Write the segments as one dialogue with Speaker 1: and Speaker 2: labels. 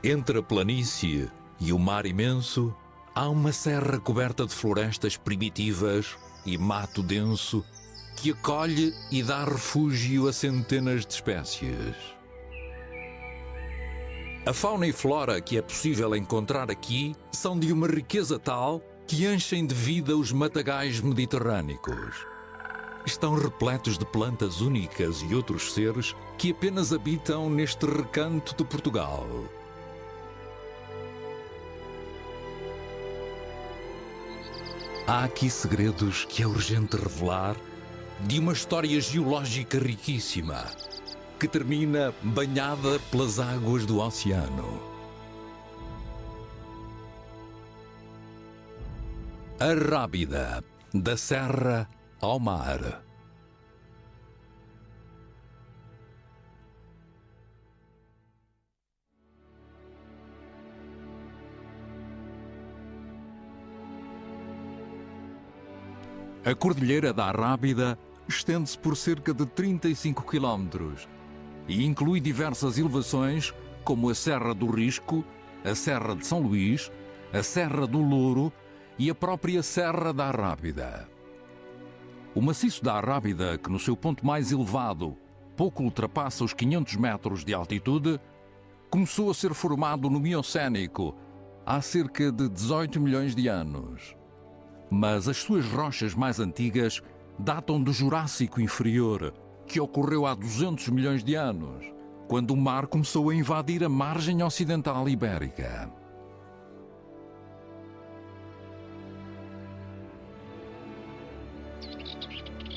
Speaker 1: Entre a planície e o mar imenso, há uma serra coberta de florestas primitivas e mato denso que acolhe e dá refúgio a centenas de espécies. A fauna e flora que é possível encontrar aqui são de uma riqueza tal que enchem de vida os matagais mediterrâneos. Estão repletos de plantas únicas e outros seres que apenas habitam neste recanto de Portugal. Há aqui segredos que é urgente revelar de uma história geológica riquíssima que termina banhada pelas águas do oceano. A Rábida, da serra ao mar. A Cordilheira da Rábida estende-se por cerca de 35 quilómetros e inclui diversas elevações como a Serra do Risco, a Serra de São Luís, a Serra do Louro e a própria Serra da Rábida. O maciço da Rábida, que no seu ponto mais elevado pouco ultrapassa os 500 metros de altitude, começou a ser formado no Miocénico há cerca de 18 milhões de anos. Mas as suas rochas mais antigas datam do Jurássico Inferior, que ocorreu há 200 milhões de anos, quando o mar começou a invadir a margem ocidental ibérica.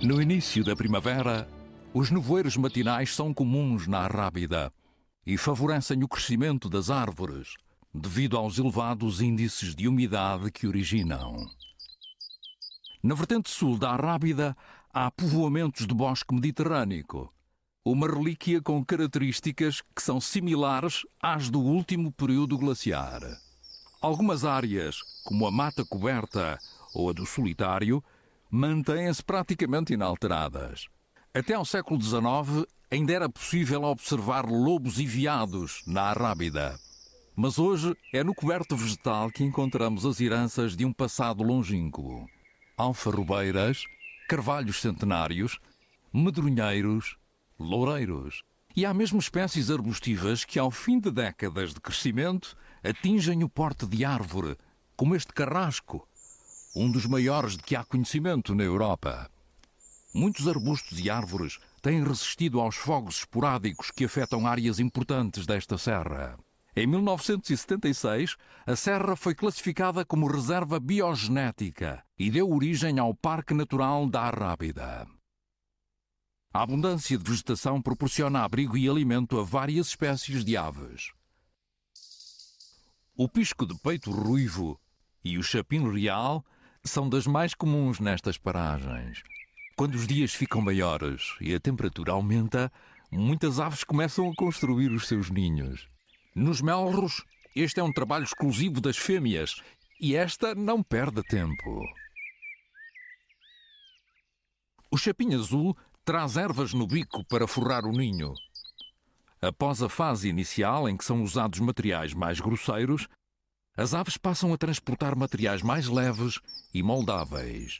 Speaker 1: No início da primavera, os nevoeiros matinais são comuns na Rábida e favorecem o crescimento das árvores, devido aos elevados índices de umidade que originam. Na vertente sul da Rábida há povoamentos de bosque mediterrâneo, uma relíquia com características que são similares às do último período glaciar. Algumas áreas, como a mata coberta ou a do solitário, mantêm-se praticamente inalteradas. Até ao século XIX ainda era possível observar lobos e veados na Rábida. Mas hoje é no coberto vegetal que encontramos as heranças de um passado longínquo. Alfarrobeiras, carvalhos centenários, medronheiros, loureiros. E há mesmo espécies arbustivas que, ao fim de décadas de crescimento, atingem o porte de árvore, como este carrasco, um dos maiores de que há conhecimento na Europa. Muitos arbustos e árvores têm resistido aos fogos esporádicos que afetam áreas importantes desta serra. Em 1976, a serra foi classificada como reserva biogenética e deu origem ao Parque Natural da Rábida. A abundância de vegetação proporciona abrigo e alimento a várias espécies de aves. O pisco de peito ruivo e o chapim real são das mais comuns nestas paragens. Quando os dias ficam maiores e a temperatura aumenta, muitas aves começam a construir os seus ninhos. Nos melros, este é um trabalho exclusivo das fêmeas e esta não perde tempo. O chapim azul traz ervas no bico para forrar o ninho. Após a fase inicial, em que são usados materiais mais grosseiros, as aves passam a transportar materiais mais leves e moldáveis.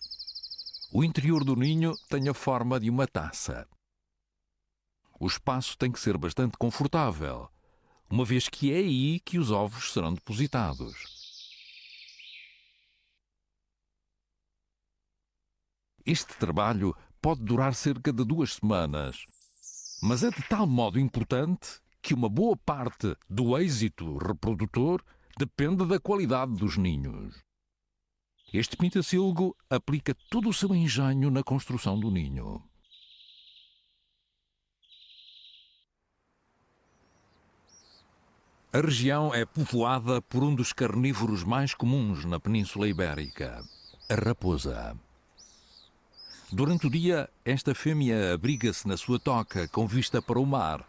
Speaker 1: O interior do ninho tem a forma de uma taça. O espaço tem que ser bastante confortável, uma vez que é aí que os ovos serão depositados. Este trabalho pode durar cerca de 2 semanas, mas é de tal modo importante que uma boa parte do êxito reprodutor depende da qualidade dos ninhos. Este pintacilgo aplica todo o seu engenho na construção do ninho. A região é povoada por um dos carnívoros mais comuns na Península Ibérica, a raposa. Durante o dia, esta fêmea abriga-se na sua toca com vista para o mar,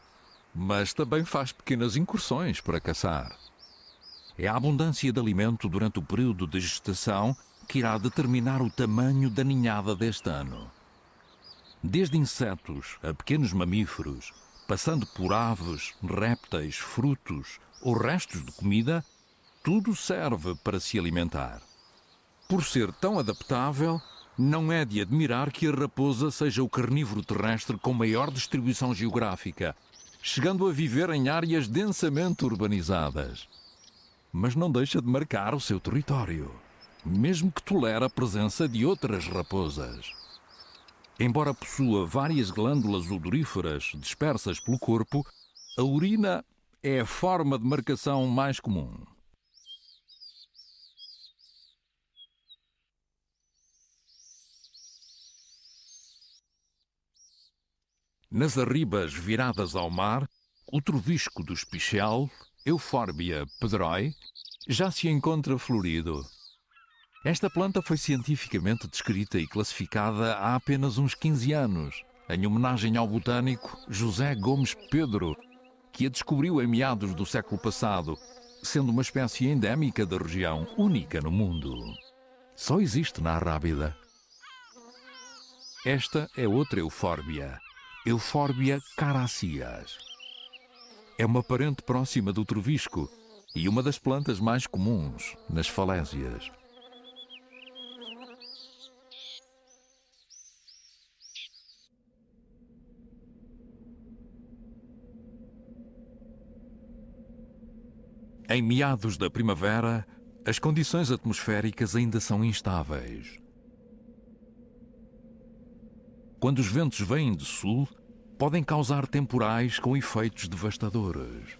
Speaker 1: mas também faz pequenas incursões para caçar. É a abundância de alimento durante o período de gestação que irá determinar o tamanho da ninhada deste ano. Desde insetos a pequenos mamíferos, passando por aves, répteis, frutos ou restos de comida, tudo serve para se alimentar. Por ser tão adaptável, não é de admirar que a raposa seja o carnívoro terrestre com maior distribuição geográfica, chegando a viver em áreas densamente urbanizadas. Mas não deixa de marcar o seu território, mesmo que tolere a presença de outras raposas. Embora possua várias glândulas odoríferas dispersas pelo corpo, a urina é a forma de marcação mais comum. Nas arribas viradas ao mar, o trovisco do espichel, Euphorbia pedroy, já se encontra florido. Esta planta foi cientificamente descrita e classificada há apenas uns 15 anos, em homenagem ao botânico José Gomes Pedro, que a descobriu em meados do século passado, sendo uma espécie endémica da região, única no mundo. Só existe na Arrábida. Esta é outra eufórbia, Euphorbia caraceas. É uma parente próxima do trovisco e uma das plantas mais comuns nas falésias. Em meados da primavera, as condições atmosféricas ainda são instáveis. Quando os ventos vêm de sul, podem causar temporais com efeitos devastadores.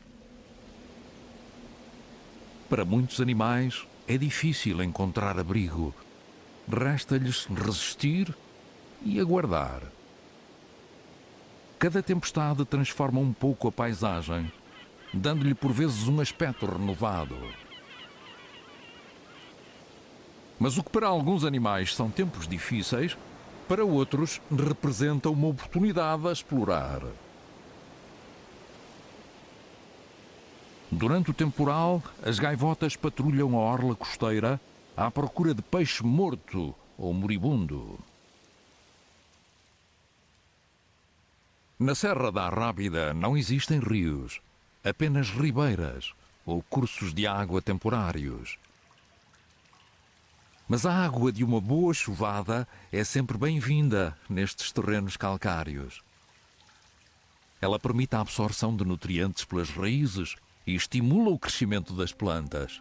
Speaker 1: Para muitos animais, é difícil encontrar abrigo. Resta-lhes resistir e aguardar. Cada tempestade transforma um pouco a paisagem, dando-lhe por vezes um aspecto renovado. Mas o que para alguns animais são tempos difíceis, para outros representa uma oportunidade a explorar. Durante o temporal, as gaivotas patrulham a orla costeira à procura de peixe morto ou moribundo. Na Serra da Arrábida não existem rios, apenas ribeiras ou cursos de água temporários. Mas a água de uma boa chuvada é sempre bem-vinda nestes terrenos calcários. Ela permite a absorção de nutrientes pelas raízes e estimula o crescimento das plantas.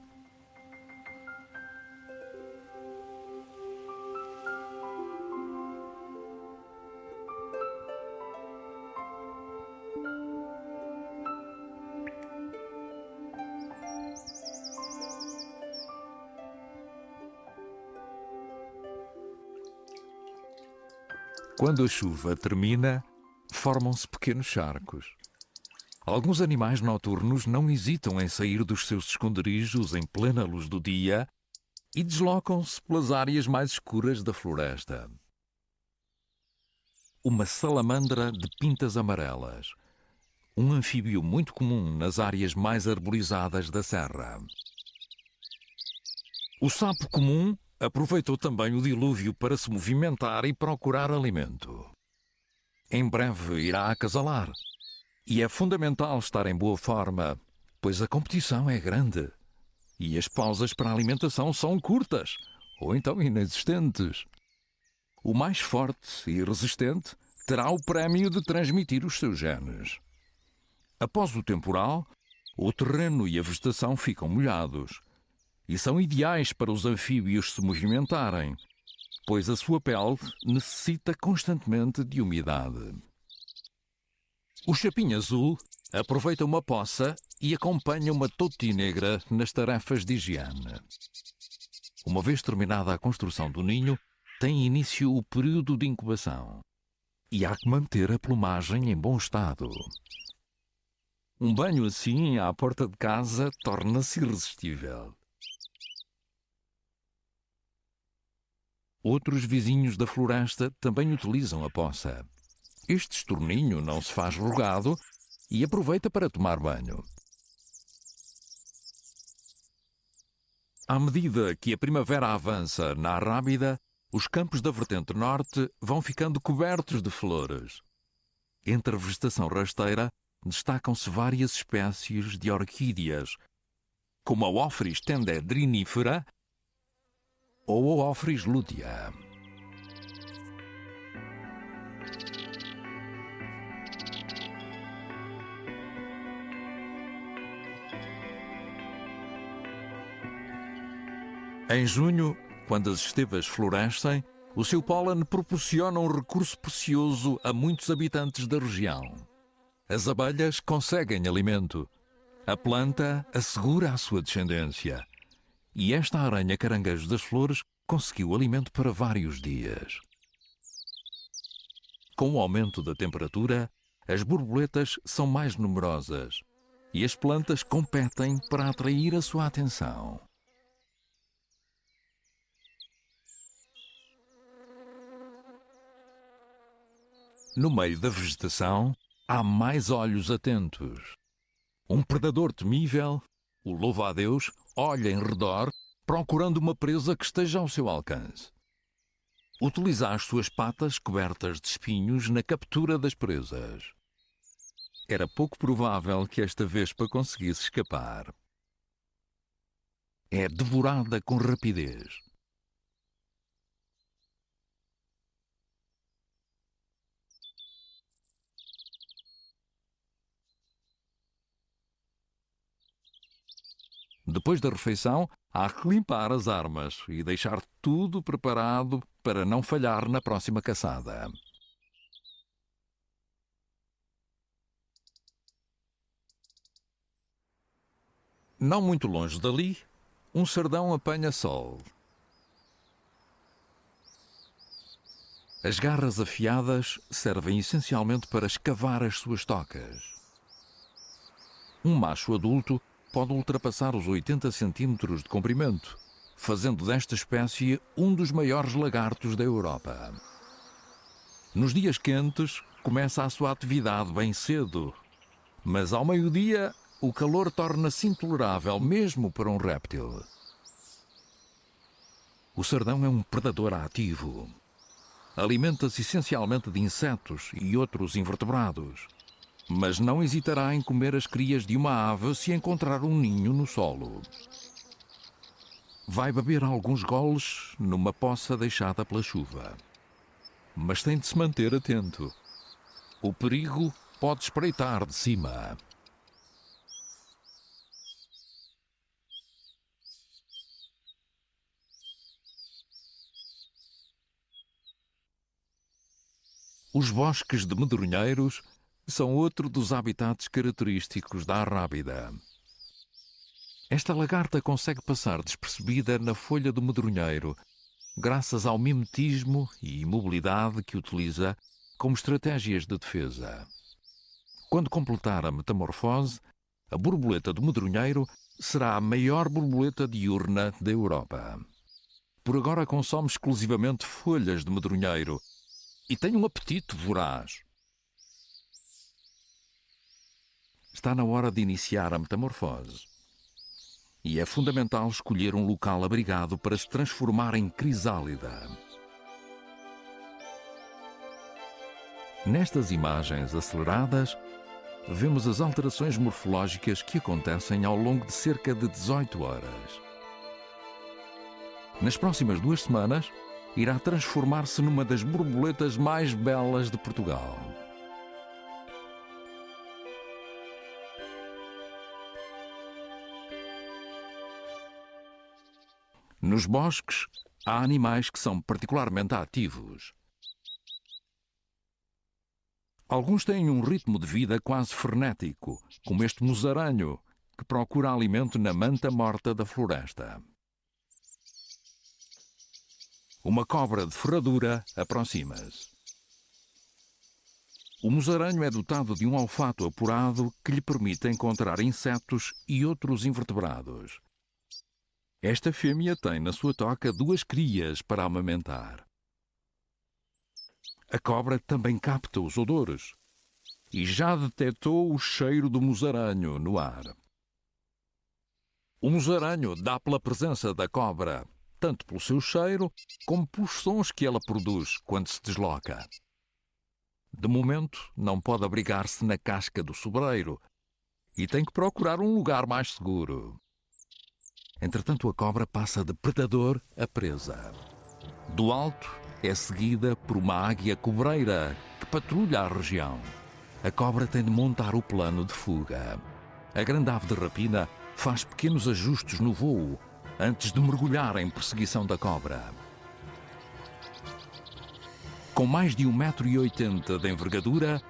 Speaker 1: Quando a chuva termina, formam-se pequenos charcos. Alguns animais noturnos não hesitam em sair dos seus esconderijos em plena luz do dia e deslocam-se pelas áreas mais escuras da floresta. Uma salamandra de pintas amarelas, um anfíbio muito comum nas áreas mais arborizadas da serra. O sapo comum aproveitou também o dilúvio para se movimentar e procurar alimento. Em breve irá acasalar. E é fundamental estar em boa forma, pois a competição é grande. E as pausas para a alimentação são curtas, ou então inexistentes. O mais forte e resistente terá o prémio de transmitir os seus genes. Após o temporal, o terreno e a vegetação ficam molhados. E são ideais para os anfíbios se movimentarem, pois a sua pele necessita constantemente de umidade. O chapim azul aproveita uma poça e acompanha uma toti negra nas tarefas de higiene. Uma vez terminada a construção do ninho, tem início o período de incubação. E há que manter a plumagem em bom estado. Um banho assim à porta de casa torna-se irresistível. Outros vizinhos da floresta também utilizam a poça. Este estorninho não se faz rogado e aproveita para tomar banho. À medida que a primavera avança na Arrábida, os campos da vertente norte vão ficando cobertos de flores. Entre a vegetação rasteira destacam-se várias espécies de orquídeas, como a Ophrys tendedrinifera ou a Ophrys lutea. Em junho, quando as estevas florescem, o seu pólen proporciona um recurso precioso a muitos habitantes da região. As abelhas conseguem alimento. A planta assegura a sua descendência. E esta aranha caranguejo das flores conseguiu alimento para vários dias. Com o aumento da temperatura, as borboletas são mais numerosas e as plantas competem para atrair a sua atenção. No meio da vegetação, há mais olhos atentos. Um predador temível, o louva-a-Deus, olha em redor, procurando uma presa que esteja ao seu alcance. Utiliza as suas patas cobertas de espinhos na captura das presas. Era pouco provável que esta vespa conseguisse escapar. É devorada com rapidez. Depois da refeição, há que limpar as armas e deixar tudo preparado para não falhar na próxima caçada. Não muito longe dali, um sardão apanha sol. As garras afiadas servem essencialmente para escavar as suas tocas. Um macho adulto pode ultrapassar os 80 centímetros de comprimento, fazendo desta espécie um dos maiores lagartos da Europa. Nos dias quentes, começa a sua atividade bem cedo, mas ao meio-dia o calor torna-se intolerável mesmo para um réptil. O sardão é um predador ativo. Alimenta-se essencialmente de insetos e outros invertebrados, mas não hesitará em comer as crias de uma ave se encontrar um ninho no solo. Vai beber alguns goles numa poça deixada pela chuva. Mas tem de se manter atento. O perigo pode espreitar de cima. Os bosques de medronheiros são outro dos habitats característicos da arrábida. Esta lagarta consegue passar despercebida na folha do medronheiro, graças ao mimetismo e imobilidade que utiliza como estratégias de defesa. Quando completar a metamorfose, a borboleta do medronheiro será a maior borboleta diurna da Europa. Por agora consome exclusivamente folhas de medronheiro e tem um apetite voraz. Está na hora de iniciar a metamorfose. E é fundamental escolher um local abrigado para se transformar em crisálida. Nestas imagens aceleradas, vemos as alterações morfológicas que acontecem ao longo de cerca de 18 horas. Nas próximas 2 semanas, irá transformar-se numa das borboletas mais belas de Portugal. Nos bosques, há animais que são particularmente ativos. Alguns têm um ritmo de vida quase frenético, como este musaranho, que procura alimento na manta morta da floresta. Uma cobra de ferradura aproxima-se. O musaranho é dotado de um olfato apurado que lhe permite encontrar insetos e outros invertebrados. Esta fêmea tem na sua toca 2 crias para amamentar. A cobra também capta os odores e já detectou o cheiro do musaranho no ar. O musaranho dá pela presença da cobra, tanto pelo seu cheiro como pelos sons que ela produz quando se desloca. De momento, não pode abrigar-se na casca do sobreiro e tem que procurar um lugar mais seguro. Entretanto, a cobra passa de predador a presa. Do alto, é seguida por uma águia cobreira que patrulha a região. A cobra tem de montar o plano de fuga. A grande ave de rapina faz pequenos ajustes no voo antes de mergulhar em perseguição da cobra. Com mais de 1,80 m de envergadura,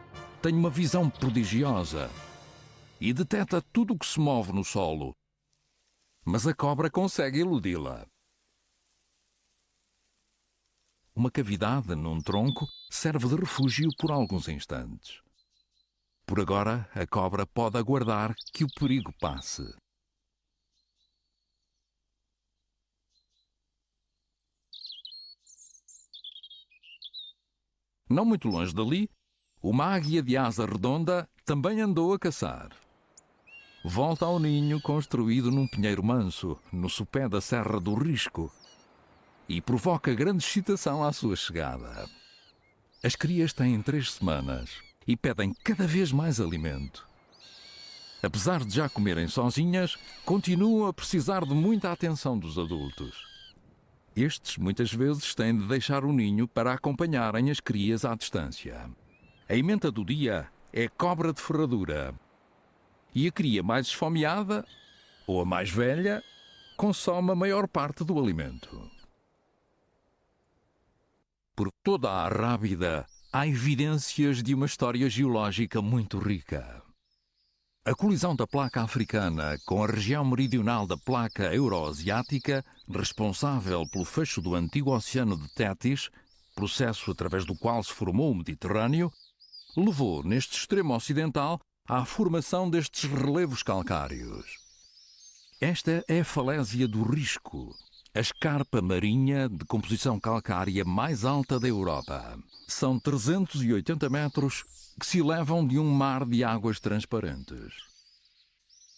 Speaker 1: tem uma visão prodigiosa e detecta tudo o que se move no solo. Mas a cobra consegue iludi-la. Uma cavidade num tronco serve de refúgio por alguns instantes. Por agora, a cobra pode aguardar que o perigo passe. Não muito longe dali, uma águia de asa redonda também andou a caçar. Volta ao ninho construído num pinheiro manso, no sopé da Serra do Risco, e provoca grande excitação à sua chegada. As crias têm 3 semanas e pedem cada vez mais alimento. Apesar de já comerem sozinhas, continuam a precisar de muita atenção dos adultos. Estes, muitas vezes, têm de deixar o ninho para acompanharem as crias à distância. A emenda do dia é cobra de ferradura. E a cria mais esfomeada, ou a mais velha, consome a maior parte do alimento. Por toda a Rábida há evidências de uma história geológica muito rica. A colisão da placa africana com a região meridional da placa euroasiática, responsável pelo fecho do antigo oceano de Tétis, processo através do qual se formou o Mediterrâneo, levou, neste extremo ocidental, à formação destes relevos calcários. Esta é a falésia do Risco, a escarpa marinha de composição calcária mais alta da Europa. São 380 metros que se elevam de um mar de águas transparentes.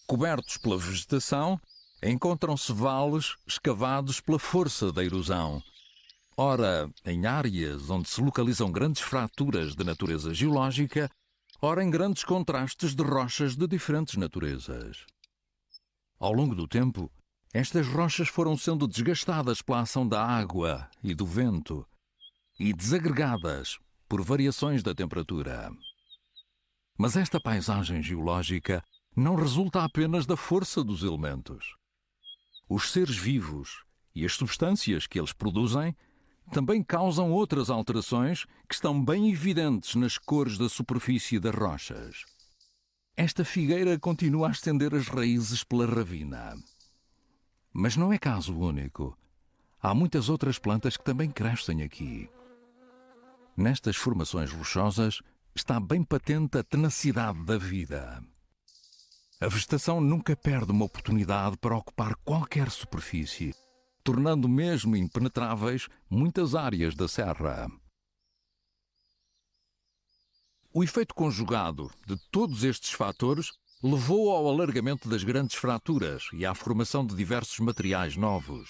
Speaker 1: Cobertos pela vegetação, encontram-se vales escavados pela força da erosão. Ora, em áreas onde se localizam grandes fraturas de natureza geológica, ora em grandes contrastes de rochas de diferentes naturezas. Ao longo do tempo, estas rochas foram sendo desgastadas pela ação da água e do vento e desagregadas por variações da temperatura. Mas esta paisagem geológica não resulta apenas da força dos elementos. Os seres vivos e as substâncias que eles produzem também causam outras alterações que estão bem evidentes nas cores da superfície das rochas. Esta figueira continua a estender as raízes pela ravina. Mas não é caso único. Há muitas outras plantas que também crescem aqui. Nestas formações rochosas está bem patente a tenacidade da vida. A vegetação nunca perde uma oportunidade para ocupar qualquer superfície, tornando mesmo impenetráveis muitas áreas da serra. O efeito conjugado de todos estes fatores levou ao alargamento das grandes fraturas e à formação de diversos materiais novos.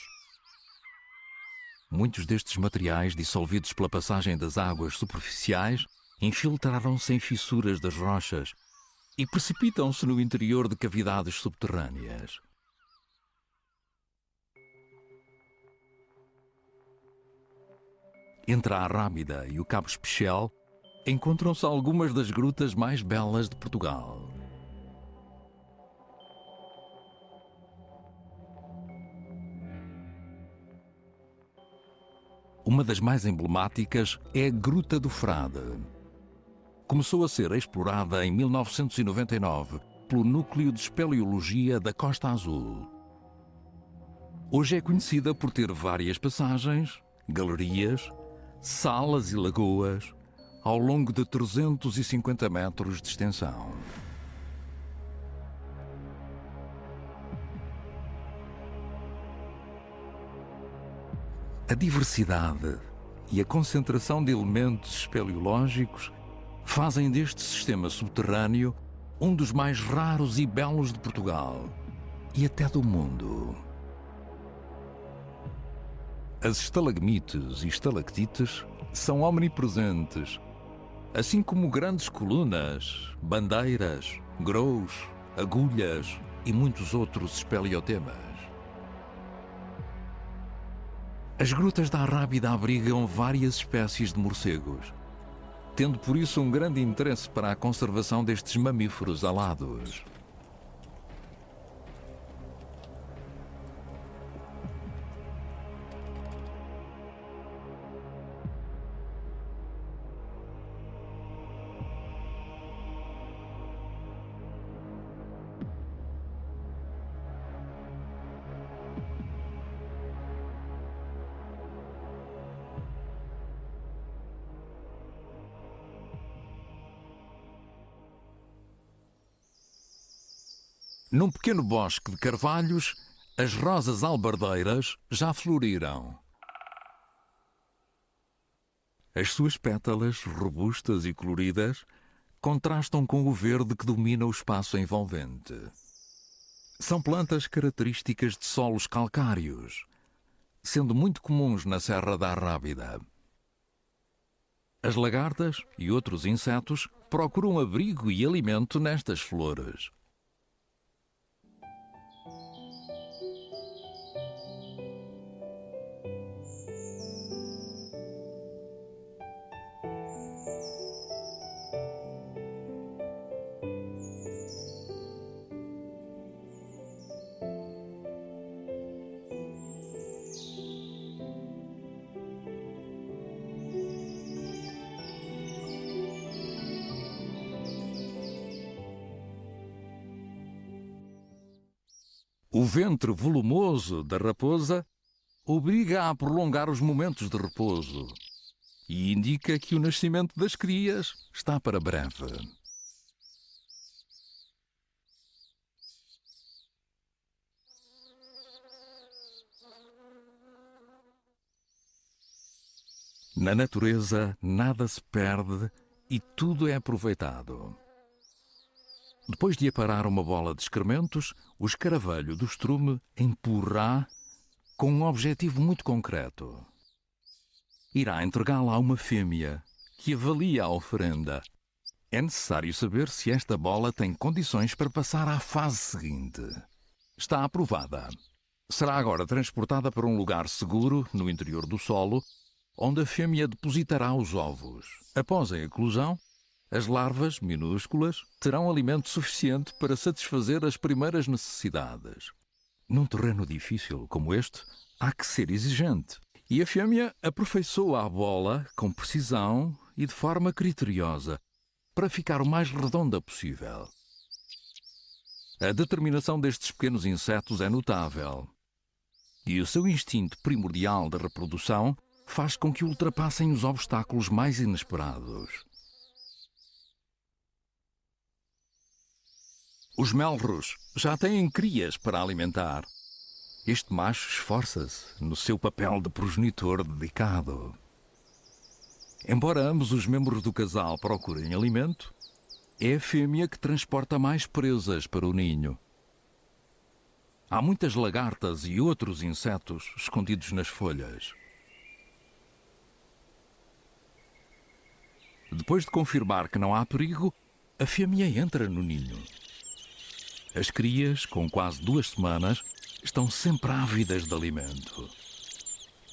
Speaker 1: Muitos destes materiais, dissolvidos pela passagem das águas superficiais, infiltraram-se em fissuras das rochas e precipitam-se no interior de cavidades subterrâneas. Entre a Rábida e o Cabo Especial, encontram-se algumas das grutas mais belas de Portugal. Uma das mais emblemáticas é a Gruta do Frade. Começou a ser explorada em 1999 pelo Núcleo de Espeleologia da Costa Azul. Hoje é conhecida por ter várias passagens, galerias, salas e lagoas ao longo de 350 metros de extensão. A diversidade e a concentração de elementos espeleológicos fazem deste sistema subterrâneo um dos mais raros e belos de Portugal e até do mundo. As estalagmites e estalactites são omnipresentes, assim como grandes colunas, bandeiras, grous, agulhas e muitos outros espeleotemas. As grutas da Arrábida abrigam várias espécies de morcegos, tendo por isso um grande interesse para a conservação destes mamíferos alados. Num pequeno bosque de carvalhos, as rosas albardeiras já floriram. As suas pétalas, robustas e coloridas, contrastam com o verde que domina o espaço envolvente. São plantas características de solos calcários, sendo muito comuns na Serra da Arrábida. As lagartas e outros insetos procuram abrigo e alimento nestas flores. O ventre volumoso da raposa obriga a prolongar os momentos de repouso e indica que o nascimento das crias está para breve. Na natureza, nada se perde e tudo é aproveitado. Depois de aparar uma bola de excrementos, o escaravelho do estrume empurrará com um objetivo muito concreto. Irá entregá-la a uma fêmea que avalia a oferenda. É necessário saber se esta bola tem condições para passar à fase seguinte. Está aprovada. Será agora transportada para um lugar seguro no interior do solo, onde a fêmea depositará os ovos. Após a eclosão, as larvas minúsculas terão alimento suficiente para satisfazer as primeiras necessidades. Num terreno difícil como este, há que ser exigente. E a fêmea aperfeiçoa a bola com precisão e de forma criteriosa, para ficar o mais redonda possível. A determinação destes pequenos insetos é notável. E o seu instinto primordial de reprodução faz com que ultrapassem os obstáculos mais inesperados. Os melros já têm crias para alimentar. Este macho esforça-se no seu papel de progenitor dedicado. Embora ambos os membros do casal procurem alimento, é a fêmea que transporta mais presas para o ninho. Há muitas lagartas e outros insetos escondidos nas folhas. Depois de confirmar que não há perigo, a fêmea entra no ninho. As crias, com quase 2 semanas, estão sempre ávidas de alimento.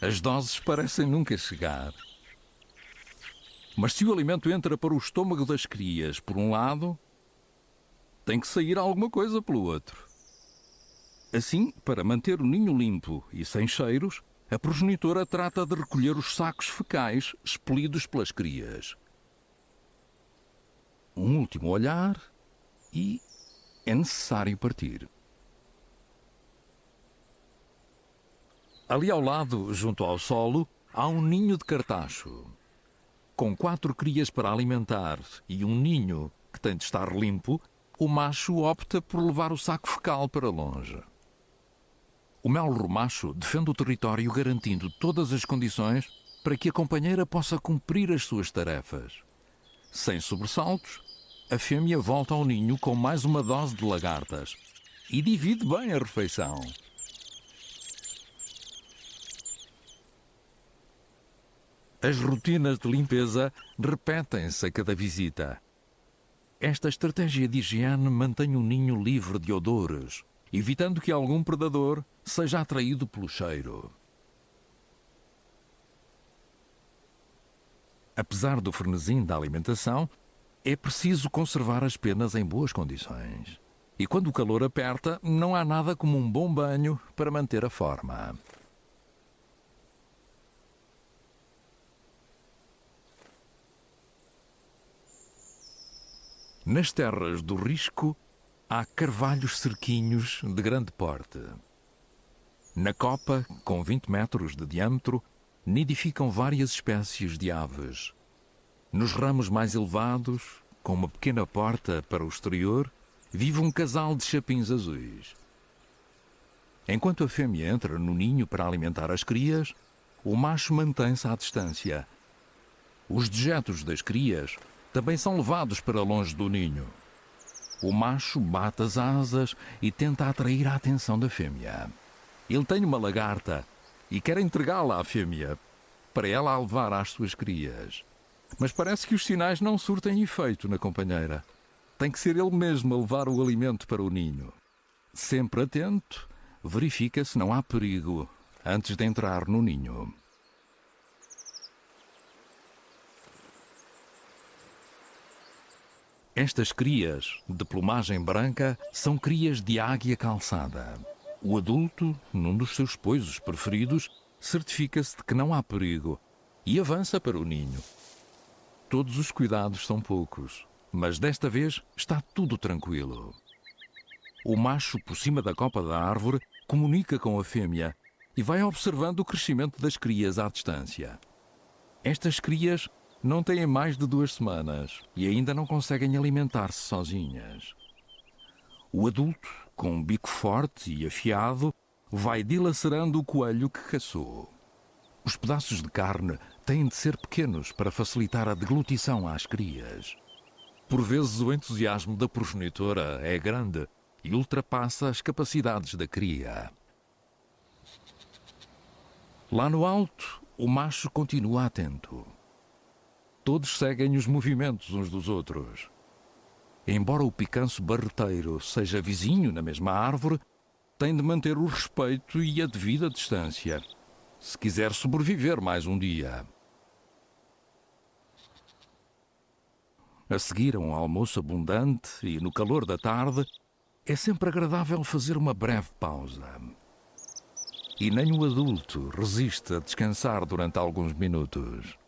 Speaker 1: As doses parecem nunca chegar. Mas se o alimento entra para o estômago das crias por um lado, tem que sair alguma coisa pelo outro. Assim, para manter o ninho limpo e sem cheiros, a progenitora trata de recolher os sacos fecais expelidos pelas crias. Um último olhar e é necessário partir. Ali ao lado, junto ao solo, há um ninho de cartacho. Com 4 crias para alimentar e um ninho que tem de estar limpo, o macho opta por levar o saco fecal para longe. O melro macho defende o território garantindo todas as condições para que a companheira possa cumprir as suas tarefas. Sem sobressaltos, a fêmea volta ao ninho com mais uma dose de lagartas e divide bem a refeição. As rotinas de limpeza repetem-se a cada visita. Esta estratégia de higiene mantém o ninho livre de odores, evitando que algum predador seja atraído pelo cheiro. Apesar do frenesim da alimentação, é preciso conservar as penas em boas condições. E quando o calor aperta, não há nada como um bom banho para manter a forma. Nas terras do Risco, há carvalhos cerquinhos de grande porte. Na copa, com 20 metros de diâmetro, nidificam várias espécies de aves. Nos ramos mais elevados, com uma pequena porta para o exterior, vive um casal de chapins azuis. Enquanto a fêmea entra no ninho para alimentar as crias, o macho mantém-se à distância. Os dejetos das crias também são levados para longe do ninho. O macho bate as asas e tenta atrair a atenção da fêmea. Ele tem uma lagarta e quer entregá-la à fêmea, para ela a levar às suas crias. Mas parece que os sinais não surtem efeito na companheira. Tem que ser ele mesmo a levar o alimento para o ninho. Sempre atento, verifica se não há perigo antes de entrar no ninho. Estas crias, de plumagem branca, são crias de águia calçada. O adulto, num dos seus pousos preferidos, certifica-se de que não há perigo e avança para o ninho. Todos os cuidados são poucos, mas desta vez está tudo tranquilo. O macho, por cima da copa da árvore, comunica com a fêmea e vai observando o crescimento das crias à distância. Estas crias não têm mais de 2 semanas e ainda não conseguem alimentar-se sozinhas. O adulto, com um bico forte e afiado, vai dilacerando o coelho que caçou. Os pedaços de carne têm de ser pequenos para facilitar a deglutição às crias. Por vezes o entusiasmo da progenitora é grande e ultrapassa as capacidades da cria. Lá no alto, o macho continua atento. Todos seguem os movimentos uns dos outros. Embora o picanço barreteiro seja vizinho na mesma árvore, tem de manter o respeito e a devida distância, se quiser sobreviver mais um dia. A seguir a um almoço abundante e no calor da tarde, é sempre agradável fazer uma breve pausa. E nem o adulto resiste a descansar durante alguns minutos.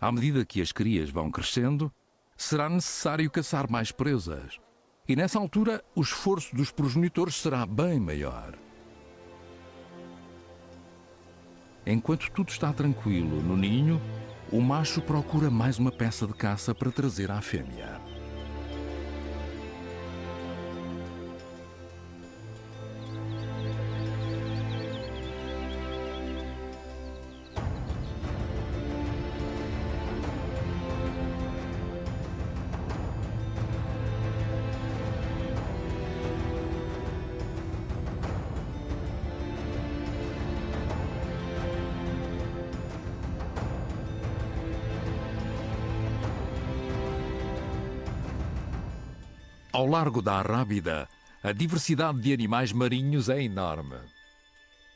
Speaker 1: À medida que as crias vão crescendo, será necessário caçar mais presas. E nessa altura, o esforço dos progenitores será bem maior. Enquanto tudo está tranquilo no ninho, o macho procura mais uma peça de caça para trazer à fêmea. Ao largo da Arrábida, a diversidade de animais marinhos é enorme.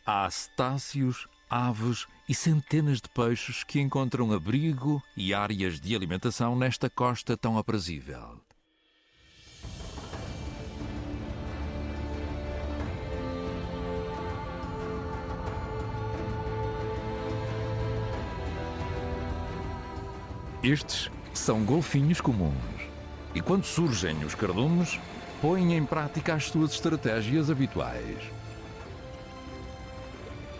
Speaker 1: Há cetáceos, aves e centenas de peixes que encontram abrigo e áreas de alimentação nesta costa tão aprazível. Estes são golfinhos comuns. E quando surgem os cardumes, põem em prática as suas estratégias habituais.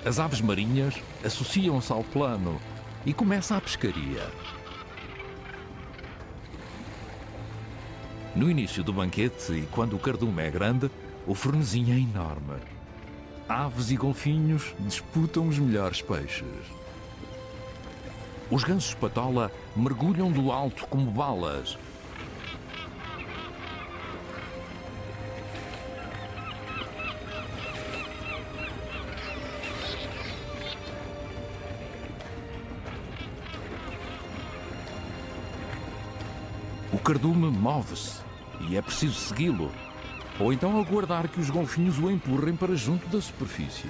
Speaker 1: As aves marinhas associam-se ao plano e começa a pescaria. No início do banquete e quando o cardume é grande, o frenesim é enorme. Aves e golfinhos disputam os melhores peixes. Os gansos patola mergulham do alto como balas. cardume move-se e é preciso segui-lo, ou então aguardar que os golfinhos o empurrem para junto da superfície.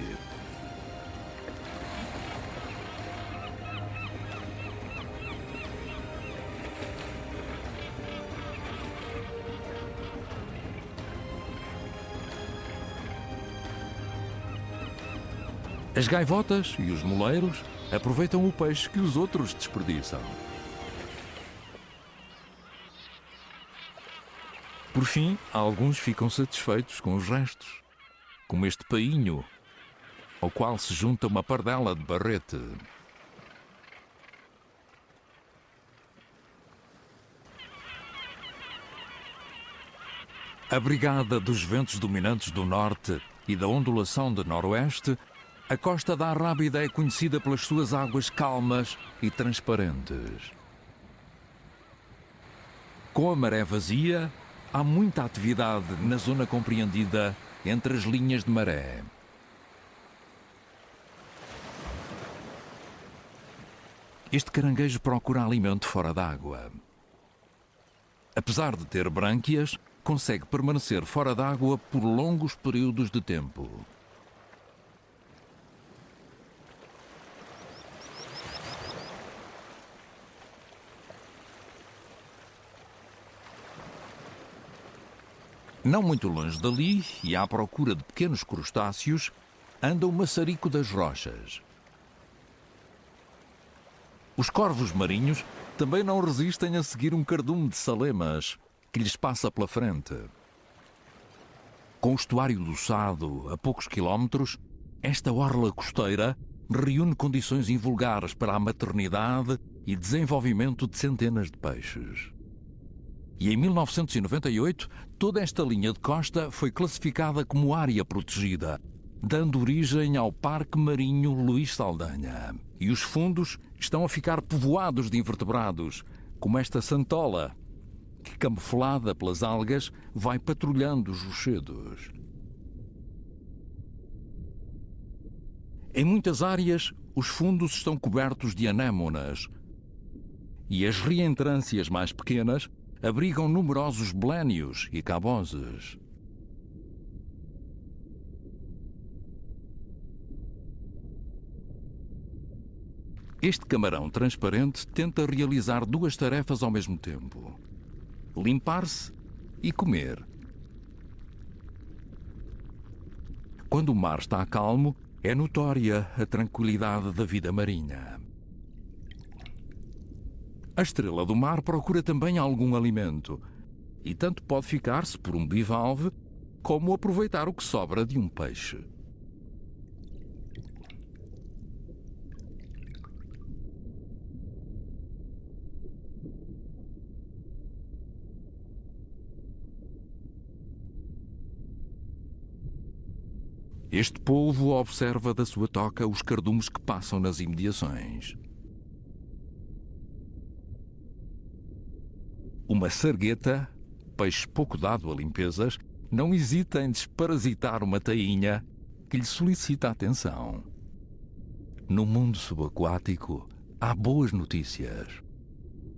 Speaker 1: As gaivotas e os moleiros aproveitam o peixe que os outros desperdiçam. Por fim, alguns ficam satisfeitos com os restos, como este painho, ao qual se junta uma pardela de barrete. Abrigada dos ventos dominantes do norte e da ondulação de noroeste, a costa da Arrábida é conhecida pelas suas águas calmas e transparentes. Com a maré vazia, há muita atividade na zona compreendida entre as linhas de maré. Este caranguejo procura alimento fora d'água. Apesar de ter brânquias, consegue permanecer fora d'água por longos períodos de tempo. Não muito longe dali, e à procura de pequenos crustáceos, anda o maçarico das rochas. Os corvos marinhos também não resistem a seguir um cardume de salemas que lhes passa pela frente. Com o estuário do Sado a poucos quilómetros, esta orla costeira reúne condições invulgares para a maternidade e desenvolvimento de centenas de peixes. E em 1998, toda esta linha de costa foi classificada como área protegida, dando origem ao Parque Marinho Luís Saldanha. E os fundos estão a ficar povoados de invertebrados, como esta santola, que, camuflada pelas algas, vai patrulhando os rochedos. Em muitas áreas, os fundos estão cobertos de anémonas, e as reentrâncias mais pequenas abrigam numerosos belénios e cabozes. Este camarão transparente tenta realizar duas tarefas ao mesmo tempo: limpar-se e comer. Quando o mar está calmo, é notória a tranquilidade da vida marinha. A estrela do mar procura também algum alimento, e tanto pode ficar-se por um bivalve, como aproveitar o que sobra de um peixe. Este polvo observa da sua toca os cardumes que passam nas imediações. Uma sargueta, peixe pouco dado a limpezas, não hesita em desparasitar uma tainha que lhe solicita atenção. No mundo subaquático, há boas notícias.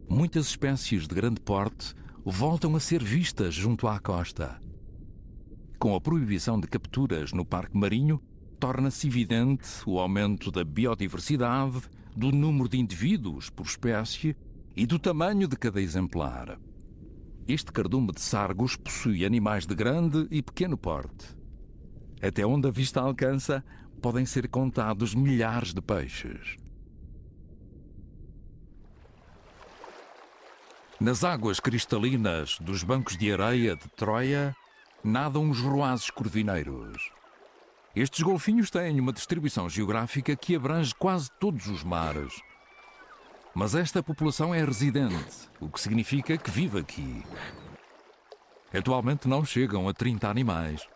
Speaker 1: Muitas espécies de grande porte voltam a ser vistas junto à costa. Com a proibição de capturas no parque marinho, torna-se evidente o aumento da biodiversidade, do número de indivíduos por espécie e do tamanho de cada exemplar. Este cardume de sargos possui animais de grande e pequeno porte. Até onde a vista alcança, podem ser contados milhares de peixes. Nas águas cristalinas dos bancos de areia de Troia, nadam os roazes corvineiros. Estes golfinhos têm uma distribuição geográfica que abrange quase todos os mares. Mas esta população é residente, o que significa que vive aqui. Atualmente não chegam a 30 animais.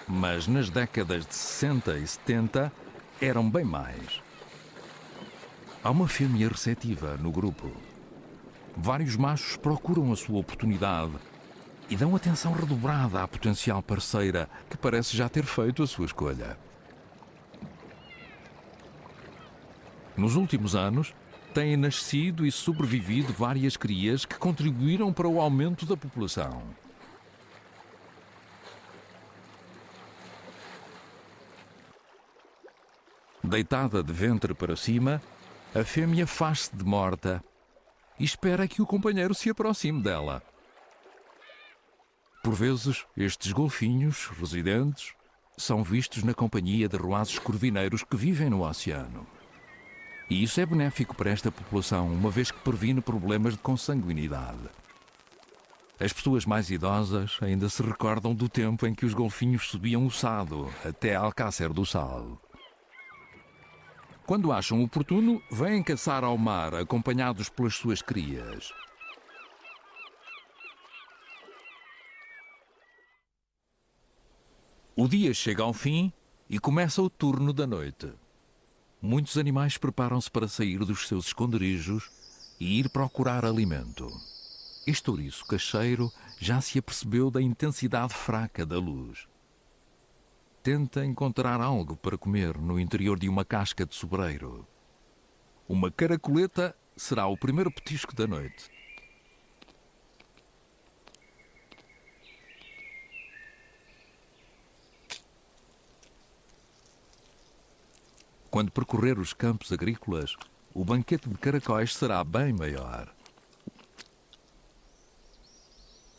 Speaker 1: Mas nas décadas de 60 e 70 eram bem mais. Há uma fêmea receptiva no grupo. Vários machos procuram a sua oportunidade e dão atenção redobrada à potencial parceira, que parece já ter feito a sua escolha. Nos últimos anos, Têm nascido e sobrevivido várias crias que contribuíram para o aumento da população. Deitada de ventre para cima, a fêmea faz-se de morta e espera que o companheiro se aproxime dela. Por vezes, estes golfinhos residentes são vistos na companhia de ruazes corvineiros que vivem no oceano. E isso é benéfico para esta população, uma vez que previne problemas de consanguinidade. As pessoas mais idosas ainda se recordam do tempo em que os golfinhos subiam o Sado até Alcácer do Sal. Quando acham oportuno, vêm caçar ao mar, acompanhados pelas suas crias. O dia chega ao fim e começa o turno da noite. Muitos animais preparam-se para sair dos seus esconderijos e ir procurar alimento. Este ouriço cacheiro já se apercebeu da intensidade fraca da luz. Tenta encontrar algo para comer no interior de uma casca de sobreiro. Uma caracoleta será o primeiro petisco da noite. Quando percorrer os campos agrícolas, o banquete de caracóis será bem maior.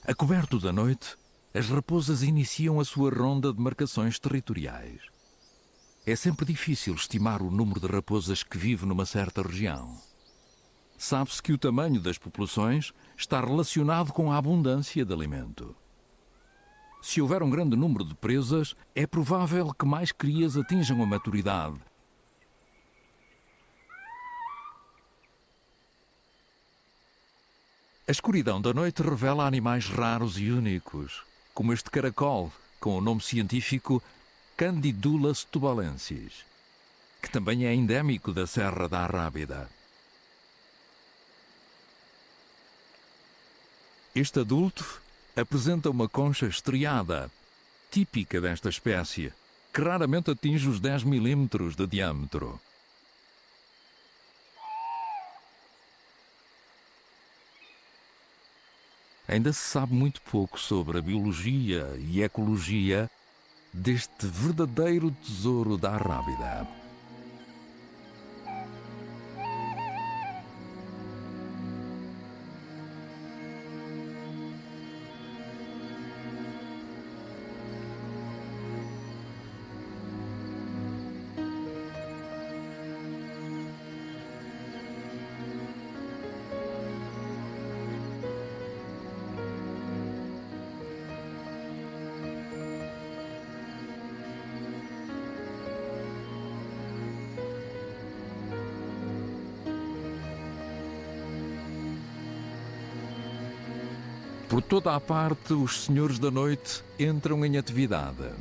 Speaker 1: A coberto da noite, as raposas iniciam a sua ronda de marcações territoriais. É sempre difícil estimar o número de raposas que vive numa certa região. Sabe-se que o tamanho das populações está relacionado com a abundância de alimento. Se houver um grande número de presas, é provável que mais crias atinjam a maturidade. A escuridão da noite revela animais raros e únicos, como este caracol, com o nome científico Candidulus tubalensis, que também é endémico da Serra da Arrábida. Este adulto apresenta uma concha estriada, típica desta espécie, que raramente atinge os 10 milímetros de diâmetro. Ainda se sabe muito pouco sobre a biologia e ecologia deste verdadeiro tesouro da Arrábida. Por toda a parte, os senhores da noite entram em atividade.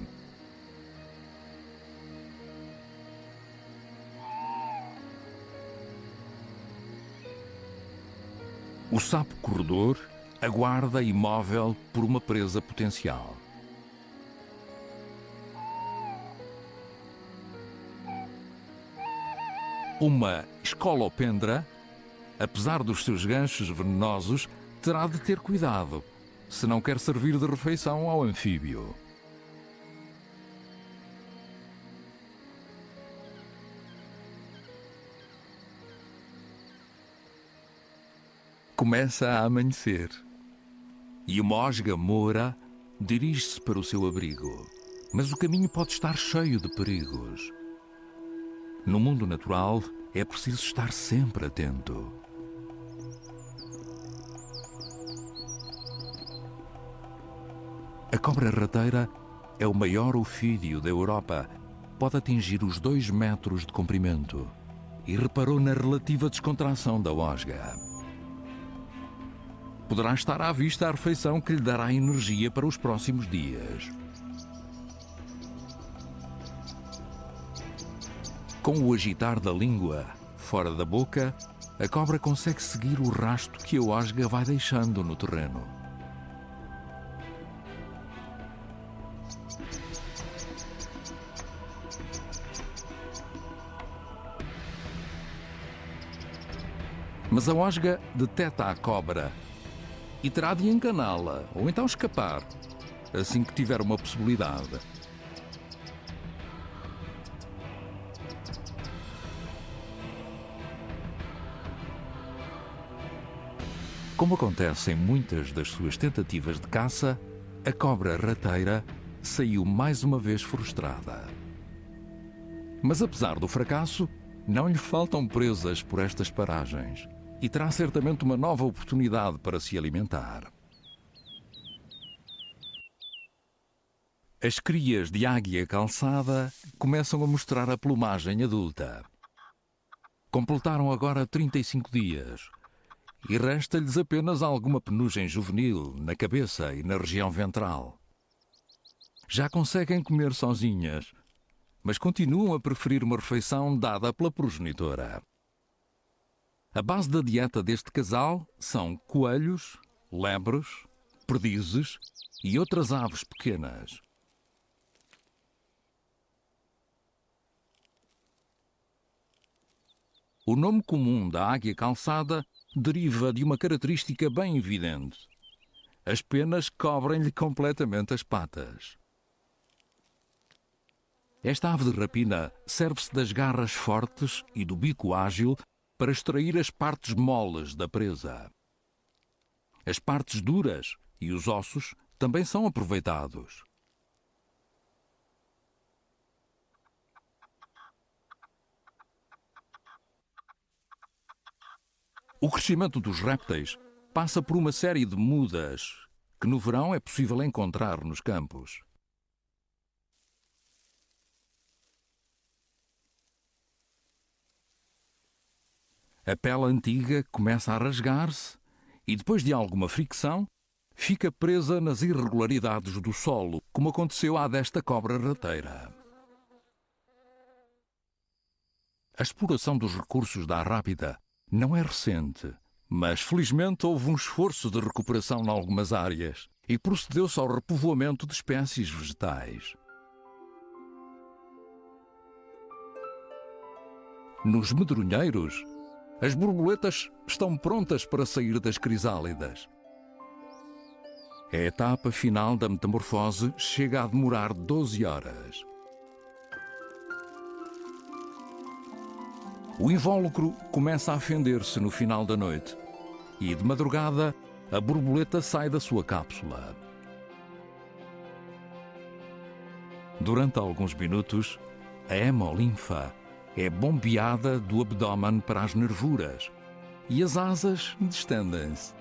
Speaker 1: O sapo corredor aguarda imóvel por uma presa potencial. Uma escolopendra, apesar dos seus ganchos venenosos, terá de ter cuidado, se não quer servir de refeição ao anfíbio. Começa a amanhecer e uma osga moura dirige-se para o seu abrigo, mas o caminho pode estar cheio de perigos. No mundo natural, é preciso estar sempre atento. A cobra rateira é o maior ofídio da Europa. Pode atingir os 2 metros de comprimento. E reparou na relativa descontração da osga. Poderá estar à vista a refeição que lhe dará energia para os próximos dias. Com o agitar da língua fora da boca, a cobra consegue seguir o rastro que a osga vai deixando no terreno. Mas a osga deteta a cobra e terá de enganá-la ou então escapar, assim que tiver uma possibilidade. Como acontece em muitas das suas tentativas de caça, a cobra rateira saiu mais uma vez frustrada. Mas apesar do fracasso, não lhe faltam presas por estas paragens e terá certamente uma nova oportunidade para se alimentar. As crias de águia calçada começam a mostrar a plumagem adulta. Completaram agora 35 dias e resta-lhes apenas alguma penugem juvenil na cabeça e na região ventral. Já conseguem comer sozinhas, mas continuam a preferir uma refeição dada pela progenitora. A base da dieta deste casal são coelhos, lebres, perdizes e outras aves pequenas. O nome comum da águia calçada deriva de uma característica bem evidente. As penas cobrem-lhe completamente as patas. Esta ave de rapina serve-se das garras fortes e do bico ágil para extrair as partes moles da presa. As partes duras e os ossos também são aproveitados. O crescimento dos répteis passa por uma série de mudas que no verão é possível encontrar nos campos. A pele antiga começa a rasgar-se e, depois de alguma fricção, fica presa nas irregularidades do solo, como aconteceu à desta cobra rateira. A exploração dos recursos da arrábida não é recente, mas felizmente houve um esforço de recuperação em algumas áreas e procedeu-se ao repovoamento de espécies vegetais. Nos medronheiros, as borboletas estão prontas para sair das crisálidas. A etapa final da metamorfose chega a demorar 12 horas. O invólucro começa a fender-se no final da noite e, de madrugada, a borboleta sai da sua cápsula. Durante alguns minutos, a hemolinfa é bombeada do abdômen para as nervuras e as asas distendem-se.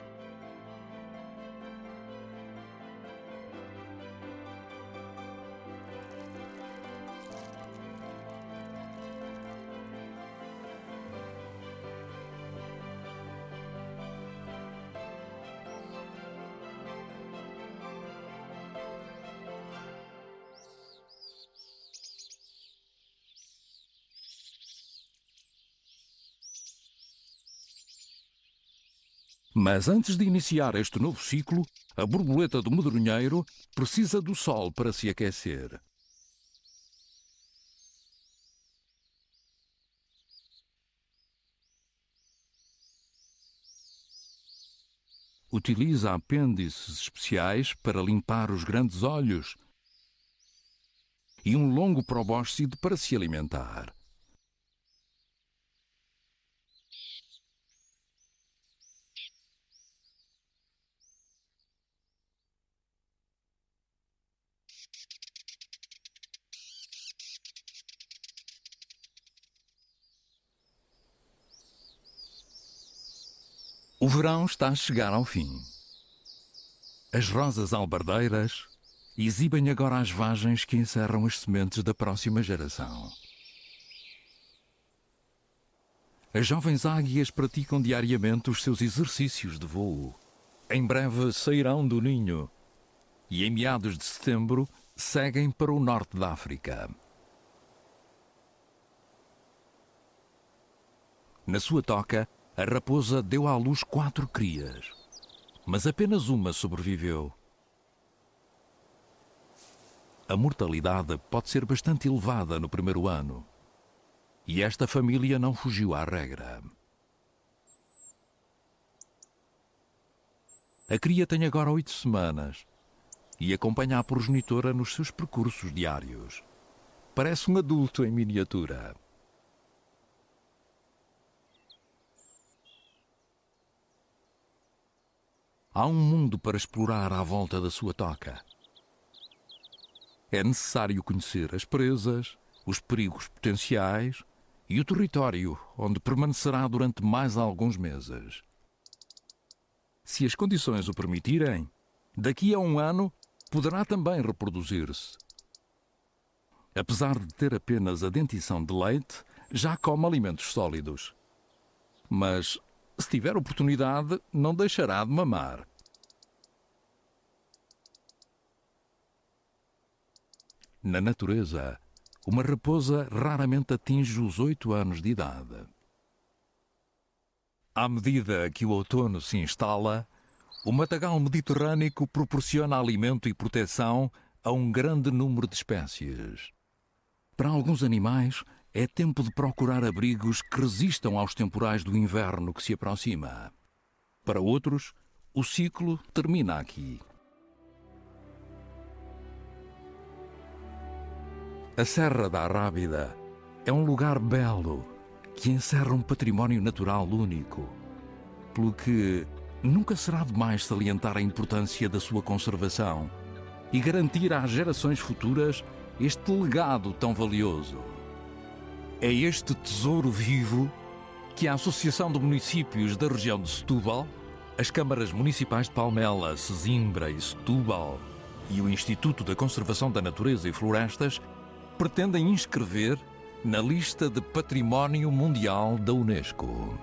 Speaker 1: Mas antes de iniciar este novo ciclo, a borboleta do medronheiro precisa do sol para se aquecer. Utiliza apêndices especiais para limpar os grandes olhos e um longo probóscide para se alimentar. O verão está a chegar ao fim. As rosas albardeiras exibem agora as vagens que encerram as sementes da próxima geração. As jovens águias praticam diariamente os seus exercícios de voo. Em breve sairão do ninho e, em meados de setembro, seguem para o norte da África. Na sua toca, a raposa deu à luz 4 crias, mas apenas uma sobreviveu. A mortalidade pode ser bastante elevada no primeiro ano, e esta família não fugiu à regra. A cria tem agora 8 semanas e acompanha a progenitora nos seus percursos diários. Parece um adulto em miniatura. Há um mundo para explorar à volta da sua toca. É necessário conhecer as presas, os perigos potenciais e o território onde permanecerá durante mais alguns meses. Se as condições o permitirem, daqui a um ano poderá também reproduzir-se. Apesar de ter apenas a dentição de leite, já come alimentos sólidos. Mas, se tiver oportunidade, não deixará de mamar. Na natureza, uma raposa raramente atinge os 8 anos de idade. À medida que o outono se instala, o matagal mediterrâneo proporciona alimento e proteção a um grande número de espécies. Para alguns animais, é tempo de procurar abrigos que resistam aos temporais do inverno que se aproxima. Para outros, o ciclo termina aqui. A Serra da Arrábida é um lugar belo que encerra um património natural único, pelo que nunca será demais salientar a importância da sua conservação e garantir às gerações futuras este legado tão valioso. É este tesouro vivo que a Associação de Municípios da região de Setúbal, as câmaras municipais de Palmela, Sesimbra e Setúbal e o Instituto da Conservação da Natureza e Florestas pretendem inscrever na lista de Património Mundial da Unesco.